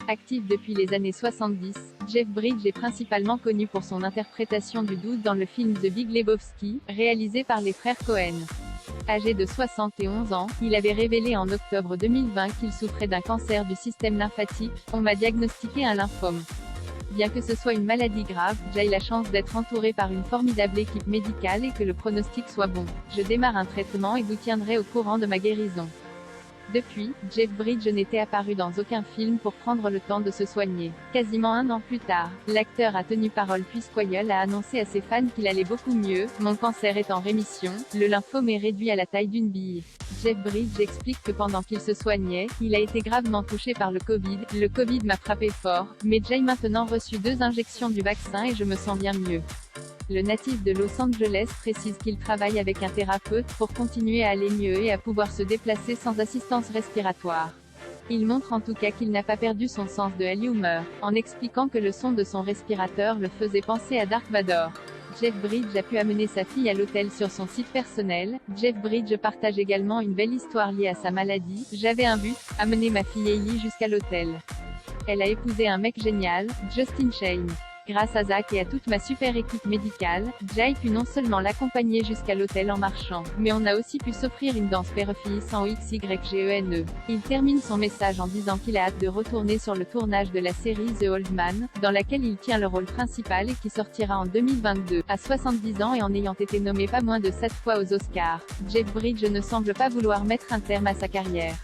Actif depuis les années 70, Jeff Bridges est principalement connu pour son interprétation du Dude dans le film The Big Lebowski, réalisé par les frères Coen. Âgé de 71 ans, il avait révélé en octobre 2020 qu'il souffrait d'un cancer du système lymphatique. On m'a diagnostiqué un lymphome. Bien que ce soit une maladie grave, j'ai la chance d'être entouré par une formidable équipe médicale et que le pronostic soit bon. Je démarre un traitement et vous tiendrai au courant de ma guérison. Depuis, Jeff Bridges n'était apparu dans aucun film pour prendre le temps de se soigner. Quasiment un an plus tard, l'acteur a tenu parole puisqu'Oyol a annoncé à ses fans qu'il allait beaucoup mieux. Mon cancer est en rémission, le lymphome est réduit à la taille d'une bille. Jeff Bridges explique que pendant qu'il se soignait, il a été gravement touché par le Covid. Le Covid m'a frappé fort, mais j'ai maintenant reçu 2 injections du vaccin et je me sens bien mieux. Le natif de Los Angeles précise qu'il travaille avec un thérapeute pour continuer à aller mieux et à pouvoir se déplacer sans assistance respiratoire. Il montre en tout cas qu'il n'a pas perdu son sens de l'humour, en expliquant que le son de son respirateur le faisait penser à Dark Vador. Jeff Bridges a pu amener sa fille à l'hôtel sur son site personnel. Jeff Bridges partage également une belle histoire liée à sa maladie. J'avais un but, amener ma fille Hailey jusqu'à l'hôtel. Elle a épousé un mec génial, Justin Shane. Grâce à Zach et à toute ma super équipe médicale, Jay pu non seulement l'accompagner jusqu'à l'hôtel en marchant, mais on a aussi pu s'offrir une danse père-fille sans XYGENE. Il termine son message en disant qu'il a hâte de retourner sur le tournage de la série The Old Man, dans laquelle il tient le rôle principal et qui sortira en 2022. À 70 ans et en ayant été nommé pas moins de 7 fois aux Oscars, Jeff Bridges ne semble pas vouloir mettre un terme à sa carrière.